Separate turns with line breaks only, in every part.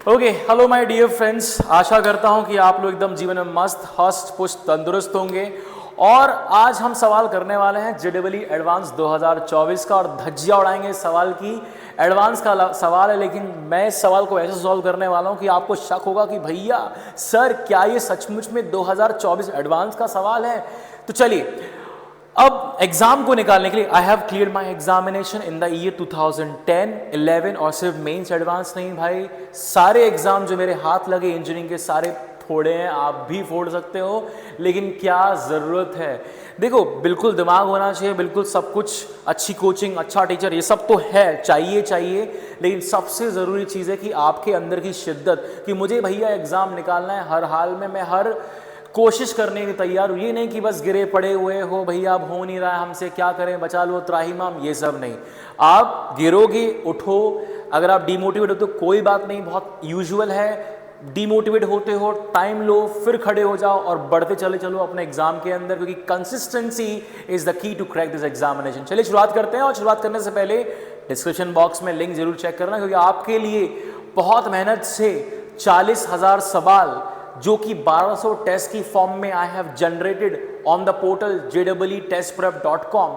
Okay, hello my dear friends, आशा करता हूं कि आप लोग एकदम जीवन में मस्त हस्त पुष्ट तंदुरुस्त होंगे। और आज हम सवाल करने वाले हैं जेईई एडवांस 2024 का और धज्जियां उड़ाएंगे इस सवाल की। एडवांस का सवाल है, लेकिन मैं इस सवाल को ऐसे सॉल्व करने वाला हूं कि आपको शक होगा कि भैया सर क्या ये सचमुच में 2024 एडवांस का सवाल है। तो चलिए, अब एग्जाम को निकालने के लिए I have clear my examination in the year 2010, 11 और सिर्फ मेंस एडवांस नहीं भाई, सारे एग्जाम जो मेरे हाथ लगे इंजीनियरिंग के सारे फोड़े हैं। आप भी फोड़ सकते हो, लेकिन क्या ज़रूरत है। देखो, बिल्कुल दिमाग होना चाहिए, बिल्कुल सब कुछ, अच्छी कोचिंग, अच्छा टीचर, ये सब तो है, चाहिए, लेकिन सबसे ज़रूरी चीज़ है कि आपके अंदर की शिद्दत कि मुझे भैया एग्ज़ाम निकालना है, हर हाल में मैं हर कोशिश करने की तैयार हूँ। ये नहीं कि बस गिरे पड़े हुए हो, भैया अब हो नहीं रहा है हमसे, क्या करें, बचा लो त्राहिमाम, ये सब नहीं। आप गिरोगे, उठो। अगर आप डिमोटिवेट हो तो कोई बात नहीं, बहुत यूजुअल है। डिमोटिवेट होते हो, टाइम लो, फिर खड़े हो जाओ और बढ़ते चलो अपने एग्जाम के अंदर, क्योंकि consistency is the key to crack this examination. चलिए शुरुआत करते हैं, और शुरुआत करने से पहले डिस्क्रिप्शन बॉक्स में लिंक जरूर चेक करना, क्योंकि आपके लिए बहुत मेहनत से 40,000 सवाल जो कि 1200 टेस्ट की फॉर्म में I have generated on the portal jeeetestprep.com,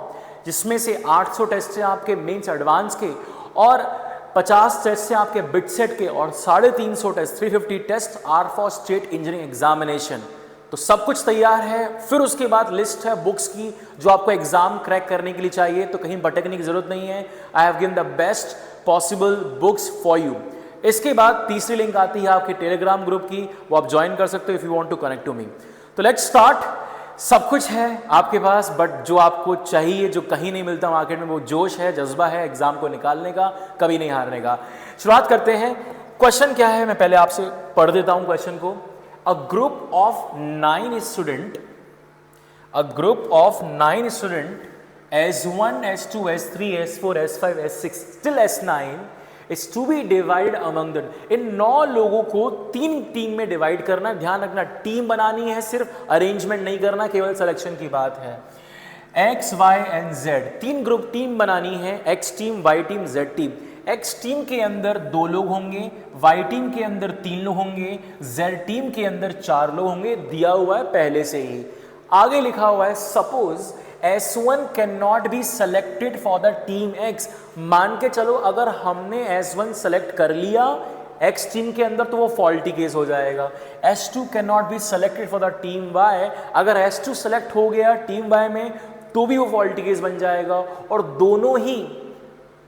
जिसमें से 800 टेस्ट हैं आपके मेंस एडवांस के, और 50 टेस्ट हैं आपके बिटसेट के, और 350 test 350 test are for state engineering examination. तो सब कुछ तैयार है। फिर उसके बाद लिस्ट है बुक्स की जो आपको एग्जाम क्रैक करने के लिए चाहिए, तो कहीं भटकने की जरूरत नहीं है। I have given the best possible books for you. इसके बाद तीसरी लिंक आती है आपके टेलीग्राम ग्रुप की, वो आप ज्वाइन कर सकते हो if you want to connect to me. तो लेट्स स्टार्ट। सब कुछ है आपके पास, बट जो आपको चाहिए, जो कहीं नहीं मिलता मार्केट में, वो जोश है, जज्बा है एग्जाम को निकालने का, कभी नहीं हारने का। शुरुआत करते हैं। क्वेश्चन क्या है, मैं पहले आपसे पढ़ देता हूं क्वेश्चन को। A group of 9 student S1, S2, S3, S4, S5, S6 till S9 is to be divided among the, इन 9 लोगों को 3 टीम में डिवाइड करना। ध्यान रखना, टीम बनानी है, सिर्फ अरेंजमेंट नहीं करना, केवल सिलेक्शन की बात है। X, Y and Z 3 group team बनानी है, X team, Y team, Z team. X team के अंदर 2 लोग होंगे, Y टीम के अंदर 3 लोग होंगे, Z टीम के अंदर 4 लोग होंगे। दिया हुआ है पहले से ही, आगे लिखा हुआ है suppose S1 can not be selected for the team X। मान के चलो अगर हमने S1 सेलेक्ट कर लिया X टीम के अंदर तो वो फॉल्टी केस हो जाएगा। S2 can not be selected for the team Y, अगर S2 सेलेक्ट हो गया टीम Y में तो भी वो फॉल्टी केस बन जाएगा। और दोनों ही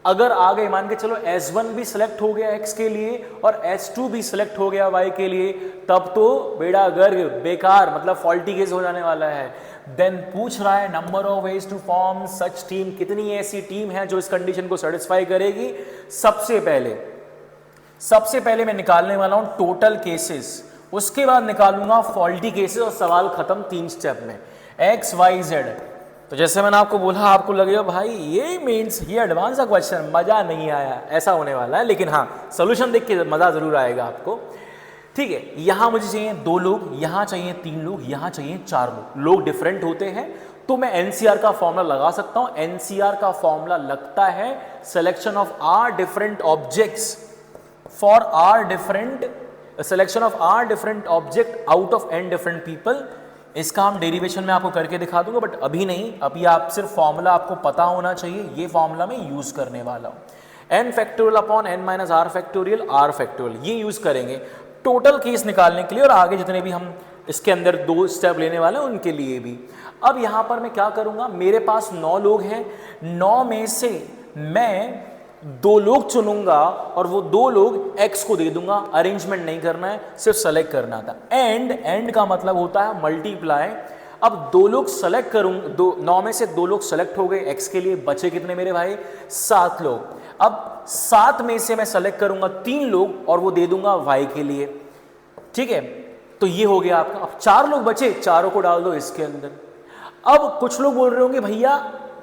अगर आ गए, मान के चलो S1 भी सिलेक्ट हो गया X के लिए और S2 भी सिलेक्ट हो गया Y के लिए, तब तो बेड़ा गर्ग, बेकार, मतलब फॉल्टी केस हो जाने वाला है। देन पूछ रहा है number of ways to form such team, कितनी ऐसी टीम है जो इस कंडीशन को सेटिस्फाई करेगी। सबसे पहले मैं निकालने वाला हूं टोटल केसेस, उसके बाद निकालूंगा फॉल्टी केसेस, और सवाल खत्म 3 स्टेप में। X, Y, Z। तो जैसे मैंने आपको बोला, आपको लगेगा भाई ये मीन्स ये एडवांस का क्वेश्चन, मजा नहीं आया, ऐसा होने वाला है, लेकिन हाँ सोल्यूशन देख के मजा जरूर आएगा आपको। ठीक है, यहां मुझे चाहिए 2 लोग, यहां चाहिए 3 लोग, यहां चाहिए 4 लोग। लोग डिफरेंट होते हैं तो मैं एनसीआर का फॉर्मूला लगा सकता हूं। एनसीआर का फॉर्मूला लगता है selection of r different objects for r different selection of r different object out of n different people. इसका हम डेरिवेशन में आपको करके दिखा दूंगा, बट अभी नहीं, अभी आप सिर्फ फॉर्मूला आपको पता होना चाहिए। ये फॉर्मूला मैं यूज करने वाला हूं, n factorial upon n minus r factorial, r factorial, ये यूज करेंगे टोटल केस निकालने के लिए, और आगे जितने भी हम इसके अंदर 2 स्टेप लेने वाले हैं उनके लिए भी। अब यहां पर मैं क्या करूंगा, मेरे पास 9 लोग हैं, 9 में से मैं 2 लोग चुनूंगा और वो 2 लोग X को दे दूंगा। अरेंजमेंट नहीं करना है, सिर्फ सेलेक्ट करना था। एंड का मतलब होता है मल्टीप्लाई। अब 2 लोग सेलेक्ट करूंगा, 9 में से 2 लोग सेलेक्ट हो गए X के लिए, बचे कितने मेरे भाई, 7 लोग। अब 7 में से मैं सेलेक्ट करूंगा 3 लोग और वो दे दूंगा Y के लिए। ठीक है, तो ये हो गया आपका। अब 4 लोग बचे, चारों को डाल दो इसके अंदर। अब कुछ लोग बोल रहे होंगे भैया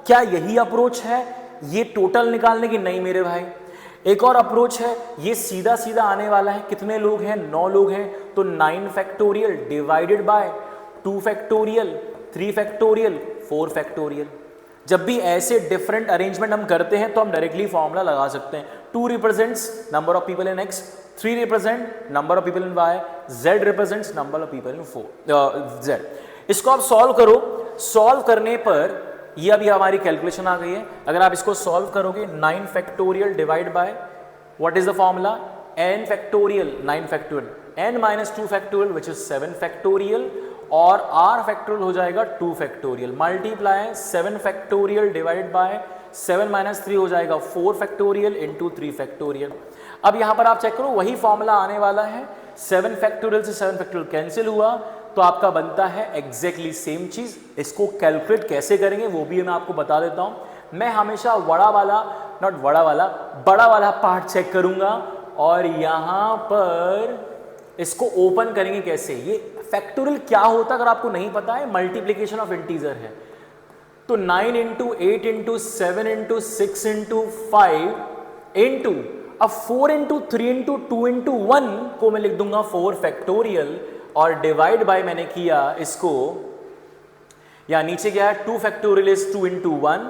क्या यही अप्रोच है ये टोटल निकालने की? नहीं मेरे भाई, एक और अप्रोच है, ये सीधा सीधा आने वाला है। कितने लोग हैं, 9 लोग हैं, तो 9 factorial divided by 2 factorial, 3 factorial, 4 factorial. जब भी ऐसे डिफरेंट अरेंजमेंट हम करते हैं तो हम डायरेक्टली फॉर्मूला लगा सकते हैं। 2 represents number of people in X, 3 represent number of people in y, z represents number of people in z। इसको आप सॉल्व करो, सॉल्व करने पर ये अभी हमारी कैलकुलेशन आ गई है। अगर आप इसको सॉल्व करोगे 9 factorial divide by what is the formula, n factorial 9 factorial, n minus 2 factorial which is 7 factorial, और r फैक्टोरियल हो जाएगा 2 factorial, multiply 7 factorial divide by 7 minus 3 हो जाएगा 4 फैक्टोरियल इंटू 3 फैक्टोरियल। अब यहां पर आप चेक करो वही फॉर्मूला आने वाला है, 7 फैक्टोरियल से 7 फैक्टोरियल कैंसिल हुआ तो आपका बनता है एग्जैक्टली सेम चीज। इसको कैलकुलेट कैसे करेंगे वो भी मैं आपको बता देता हूं। मैं हमेशा बड़ा वाला पार्ट चेक करूंगा और यहां पर इसको ओपन करेंगे कैसे। ये फैक्टोरियल क्या होता है अगर आपको नहीं पता है, मल्टीप्लीकेशन ऑफ इंटीजर है। तो 9 into 8 into 7 into 6 into 5 into, अब 4 इंटू 3 इंटू 2 इंटू 1 को मैं लिख दूंगा 4 फैक्टोरियल, और डिवाइड बाय मैंने किया इसको, या नीचे क्या है 2 factorial is 2 into 1,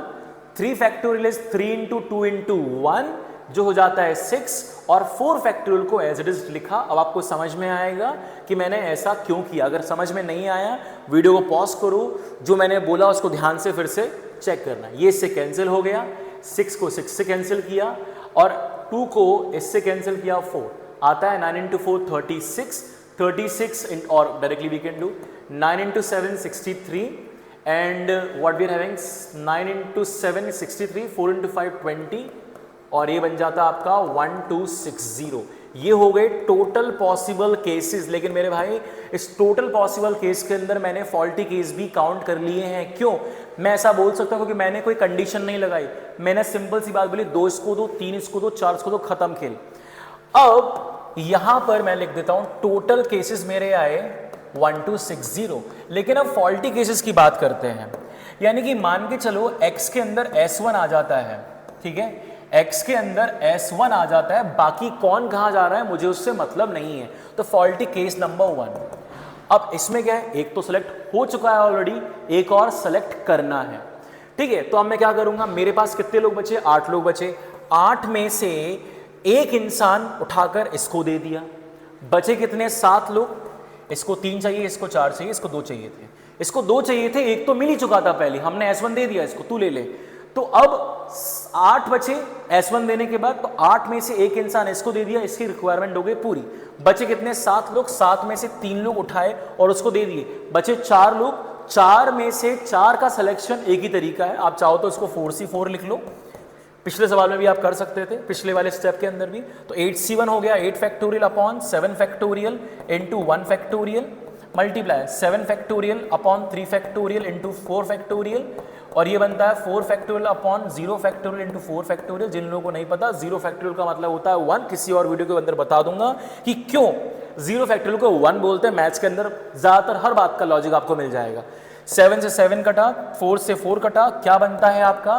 3 factorial is 3 into 2 into 1 जो हो जाता है 6, और 4 फैक्टोरियल को एज इट इज लिखा। अब आपको समझ में आएगा कि मैंने ऐसा क्यों किया। अगर समझ में नहीं आया वीडियो को पॉज करो, जो मैंने बोला उसको ध्यान से फिर से चेक करना। ये इससे कैंसिल हो गया, 6 को 6 से कैंसिल किया और 2 को इससे कैंसिल किया, 4 आता है 9 इंटू 4 36 और directly we can do 9 into 7 63 and what we are having 9 into 7 63, 4 into 5 20, और ये बन जाता आपका 1260। ये हो गए टोटल पॉसिबल केसेस। लेकिन मेरे भाई इस टोटल पॉसिबल केस के अंदर मैंने फॉल्टी केस भी काउंट कर लिए हैं। क्यों मैं ऐसा बोल सकता हूँ? क्योंकि मैंने कोई कंडीशन नहीं लगाई, मैंने सिंपल सी बात बोली 2 इसको दो, 3 इसको दो, 4 इसको दो, खत्म खेल। अब यहां पर मैं लिख देता हूं टोटल केसेस मेरे आए 1260। लेकिन अब फॉल्टी केसेस की बात करते हैं, यानी कि मान के चलो x के अंदर S1 आ जाता है, ठीक है, x के अंदर S1 आ जाता है, बाकी कौन कहां जा रहा है मुझे उससे मतलब नहीं है, तो फॉल्टी केस नंबर 1। अब इसमें क्या है, एक तो सेलेक्ट हो चुका है ऑलरेडी, एक और सेलेक्ट करना है, ठीक है। तो अब मैं क्या करूंगा, मेरे पास कितने लोग बचे, 8 लोग बचे, 8 में से एक इंसान उठाकर इसको दे दिया, बचे कितने, 7 लोग। इसको 3 चाहिए, इसको 4 चाहिए, इसको 2 चाहिए थे, इसको 2 चाहिए थे, एक तो मिल ही चुका था पहले, हमने S1 दे दिया, इसको तू ले ले। तो अब 8 बचे S1 देने के बाद, तो 8 में से एक इंसान इसको दे दिया, इसकी रिक्वायरमेंट हो गई पूरी। बचे कितने, 7 लोग, 7 में से 3 लोग उठाए और उसको दे दिए, बचे 4 लोग। 4 में से 4 का सिलेक्शन एक ही तरीका है, आप चाहो तो इसको 4C4 लिख लो, पिछले सवाल में भी आप कर सकते थे, पिछले वाले स्टेप के अंदर भी। तो 8C1 हो गया 8 factorial upon 7 factorial into 1 factorial, multiply 7 factorial upon 3 factorial into 4 factorial, और ये बनता है 4 factorial upon 0 factorial into 4 factorial. जिन लोगों को नहीं पता 0 फैक्टोरियल का मतलब होता है 1, किसी और वीडियो के अंदर बता दूंगा कि क्यों 0 फैक्टोरियल को 1 बोलते हैं। मैथ्स के अंदर ज्यादातर हर बात का लॉजिक आपको मिल जाएगा। 7 से 7 कटा, 4 से 4 कटा, क्या बनता है आपका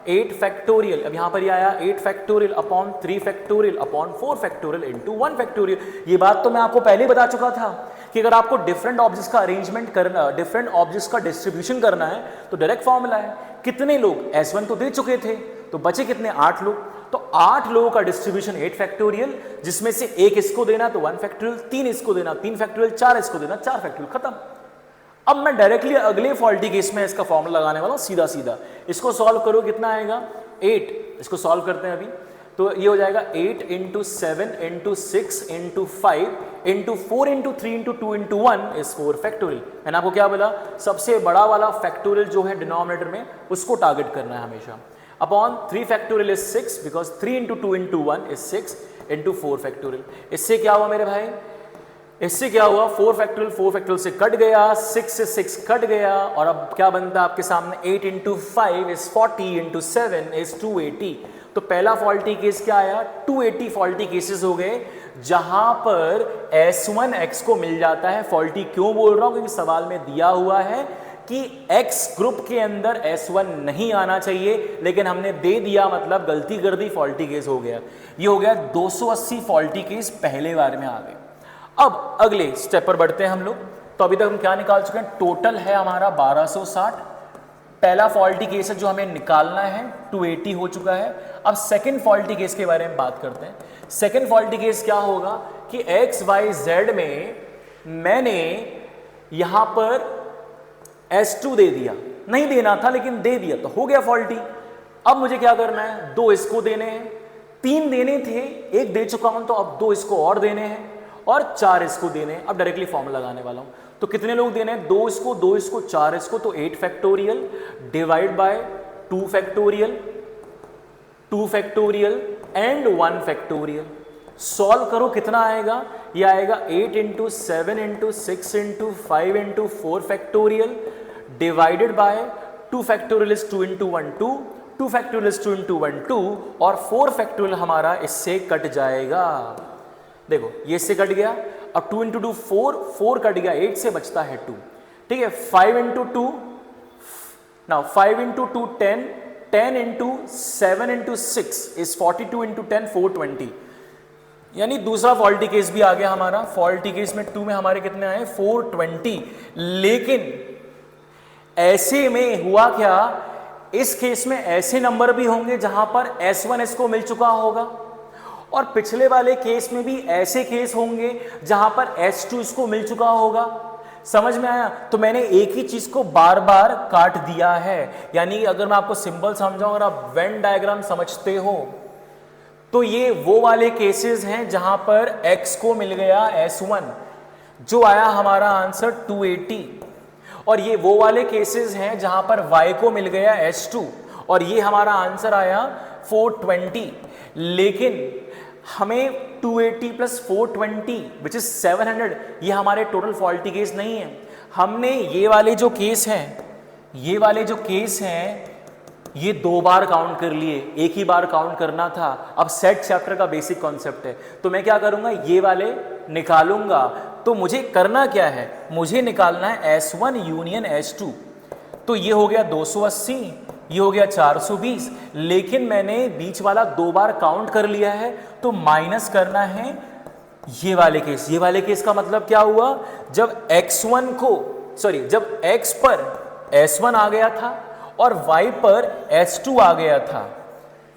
8 फैक्टोरियल। अब यहां पर ये आया 8 factorial upon 3 factorial upon 4 factorial into 1 factorial. ये बात तो मैं आपको पहले ही बता चुका था कि अगर आपको डिफरेंट ऑब्जेक्ट्स का अरेंजमेंट करना, डिफरेंट ऑब्जेक्ट्स का डिस्ट्रीब्यूशन करना है तो डायरेक्ट फॉर्मूला है। कितने लोग, S1 तो दे चुके थे, तो बचे कितने, 8 लोग। तो 8 लोगों का डिस्ट्रीब्यूशन 8 फैक्टोरियल, जिसमें से एक इसको देना तो 1 फैक्टोरियल, 3 इसको देना 3 फैक्टोरियल, 4 इसको देना 4 फैक्टोरियल, खत्म। अब मैं डायरेक्टली अगले फॉल्टी केस में इसका फॉर्मूला लगाने वाला हूं, सीधा सीधा। इसको सॉल्व करो, कितना आएगा 8, इसको सॉल्व करते हैं अभी। तो ये हो जाएगा 8 into 7 into 6 into 5 into 4 into 3 into 2 into 1 is 4 factorial. मैंने आपको क्या बोला, सबसे बड़ा वाला फैक्टोरियल जो है डिनोमिनेटर में, उसको टारगेट करना है हमेशा। Upon 3 factorial is 6 because 3 into 2 into 1 is 6 into 4 factorial. इससे क्या हुआ मेरे भाई, इससे क्या हुआ, 4 फैक्टोरियल से कट गया, 6 से 6 कट गया, और अब क्या बनता है आपके सामने 8 इंटू 5 इज 40 इंटू 7 इज 280। तो पहला फॉल्टी केस क्या आया, 280 फॉल्टी केसेस हो गए जहां पर S1 X को मिल जाता है। फॉल्टी क्यों बोल रहा हूं, क्योंकि सवाल में दिया हुआ है कि X ग्रुप के अंदर S1 नहीं आना चाहिए, लेकिन हमने दे दिया, मतलब गलती कर दी, फॉल्टी केस हो गया। ये हो गया 280 फॉल्टी केस पहले बार में आ गए। अब अगले स्टेप पर बढ़ते हैं हम लोग। तो अभी तक हम क्या निकाल चुके हैं, टोटल है हमारा 1260। पहला फॉल्टी केस है जो हमें निकालना है, 280 हो चुका है। अब सेकंड फॉल्टी केस के बारे में बात करते हैं। सेकंड फॉल्टी केस क्या होगा, कि x y z में मैंने यहां पर S2 दे दिया, नहीं देना था लेकिन दे दिया तो हो गया फॉल्टी। अब मुझे क्या करना है, 2 इसको देने हैं, 3 देने थे, 1 दे चुका हूं तो अब 2 इसको और देने हैं और 4 इसको देने हैं। अब डायरेक्टली फॉर्मूला लगाने वाला हूं, तो कितने लोग देने हैं, 2 इसको 2 इसको 4 इसको, तो 8 factorial divide by 2 factorial 2 factorial and 1 factorial. Solve करो कितना आएगा, ये आएगा 8 into 7 into 6 into 5 into 4 factorial divided by 2 factorial is 2 into 1 2, 2 factorial is 2 into 1 2 और 4 फैक्टोरियल हमारा इससे कट जाएगा। देखो ये इससे कट गया, अब 2 इंटू 2 4, 4 कट गया, 8 से बचता है 2, ठीक है। 5 into 2 now 5 into 2 10, 10 into 7 into 6 is 42 into 10 420, यानी दूसरा फॉल्टी केस भी आ गया हमारा। फॉल्टी केस में 2 में हमारे कितने आए 420, लेकिन ऐसे में हुआ क्या, इस केस में ऐसे नंबर भी होंगे जहां पर S1 इसको मिल चुका होगा और पिछले वाले केस में भी ऐसे केस होंगे जहां पर S2 इसको मिल चुका होगा। समझ में आया? तो मैंने एक ही चीज को बार बार काट दिया है, यानी अगर मैं आपको सिंपल समझाऊं, अगर आप वेन डायग्राम समझते हो तो ये वो वाले केसेस हैं जहां पर x को मिल गया S1, जो आया हमारा आंसर 280, और ये वो वाले केसेस हैं जहां पर y को मिल गया S2 और ये हमारा आंसर आया 420। लेकिन हमें 280 प्लस 420 विच इज 700, ये हमारे टोटल फॉल्टी केस नहीं है। हमने ये वाले जो केस हैं, ये वाले जो केस हैं, ये 2 बार काउंट कर लिए, एक ही बार काउंट करना था। अब सेट चैप्टर का बेसिक कॉन्सेप्ट है, तो मैं क्या करूंगा, ये वाले निकालूंगा। तो मुझे करना क्या है, मुझे निकालना है S1 यूनियन S2। तो ये हो गया 280, ये हो गया 420, लेकिन मैंने बीच वाला 2 बार काउंट कर लिया है, तो माइनस करना है ये वाले केस। ये वाले केस का मतलब क्या हुआ, जब जब x पर S1 आ गया था और y पर S2 आ गया था,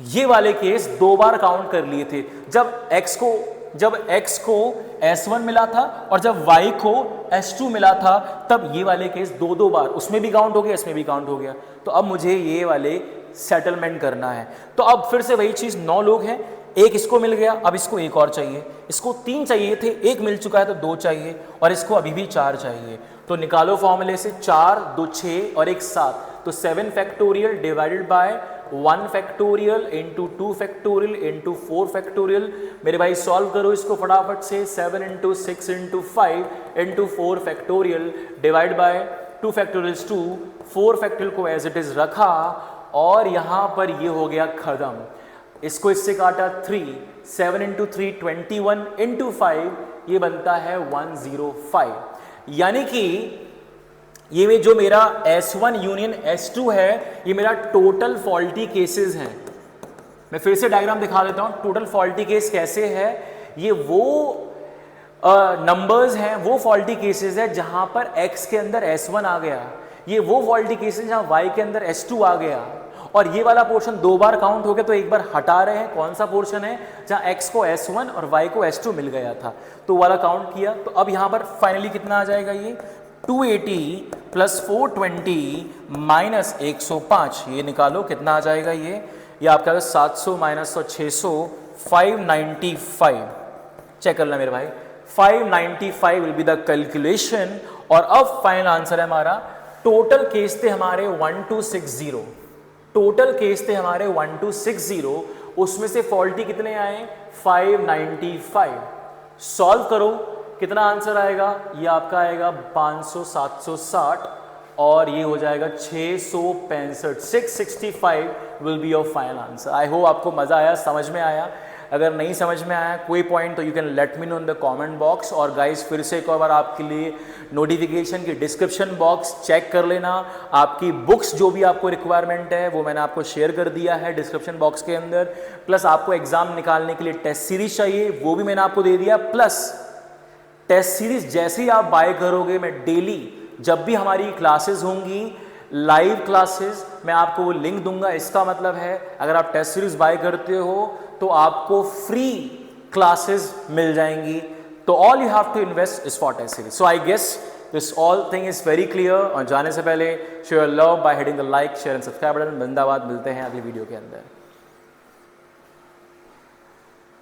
ये वाले केस 2 बार काउंट कर लिए थे। जब x को S1 मिला था और जब y को S2 मिला था, तब ये वाले केस 2 बार, उसमें भी काउंट हो गया, इसमें भी काउंट हो गया। तो अब मुझे ये वाले सेटलमेंट करना है। तो अब फिर से वही चीज, 9 लोग हैं, एक इसको मिल गया, अब इसको एक और चाहिए, इसको 3 चाहिए थे, 1 मिल चुका है तो 2 चाहिए, और इसको अभी भी 4 चाहिए। तो निकालो फॉर्मूले से, 4 2 6 और 1 7, तो 7 factorial divided by 1 factorial into 2 factorial into 4 factorial. मेरे भाई सॉल्व करो इसको फटाफट से, 7 into 6 into 5 into 4 factorial divide by 2 factorial 2, 4 factorial को एज इट इज रखा और यहां पर ये हो गया खत्म। इसको इससे काटा 3, 7 इंटू 3 21 इंटू 5, ये बनता है 105। यानी कि ये में जो मेरा S1 यूनियन S2 है, ये मेरा टोटल फॉल्टी केसेस हैं। मैं फिर से डायग्राम दिखा देता हूं, टोटल फॉल्टी केस कैसे है। ये वो नंबर्स हैं, वो फॉल्टी केसेस है जहां पर x के अंदर S1 आ गया, ये वो फॉल्टी केसेस जहां y के अंदर S2 आ गया, और ये वाला पोर्शन 2 बार काउंट हो गया तो एक बार हटा रहे हैं। कौन सा पोर्शन है, जहां x को S1 और y को S2 मिल गया था, तो वाला काउंट किया। तो अब यहां पर फाइनली कितना आ जाएगा, ये 280 प्लस 420 माइनस 105, ये निकालो कितना आ जाएगा, ये आपका 700 माइनस 600 595। चेक करना मेरे भाई, 595 विल बी द कैलकुलेशन। और अब फाइनल आंसर है हमारा, टोटल केस थे हमारे 1260, टोटल केस थे हमारे 1260, उसमें से फॉल्टी कितने आए 595। सॉल्व करो कितना आंसर आएगा, ये आपका आएगा 500 760 और ये हो जाएगा 665। 665 will be your final answer. I hope आपको मजा आया, समझ में आया। अगर नहीं समझ में आया कोई पॉइंट तो you can let me know in the comment box. और गाइस फिर से एक बार आपके लिए नोटिफिकेशन की डिस्क्रिप्शन बॉक्स चेक कर लेना। आपकी बुक्स जो भी आपको रिक्वायरमेंट है वो मैंने आपको शेयर कर दिया है डिस्क्रिप्शन बॉक्स के अंदर। प्लस आपको एग्जाम निकालने के लिए टेस्ट सीरीज चाहिए, वो भी मैंने आपको दे दिया। प्लस टेस्ट सीरीज जैसे ही आप बाय करोगे, मैं डेली जब भी हमारी क्लासेस होंगी, लाइव क्लासेस, मैं आपको वो लिंक दूंगा। इसका मतलब है अगर आप टेस्ट सीरीज बाय करते हो तो आपको फ्री क्लासेस मिल जाएंगी। तो all you have to invest is for test series. So I guess this all thing is very clear. और जाने से पहले show your love by hitting the like share and subscribe button. जिंदाबाद, मिलते हैं अगली वीडियो के अंदर।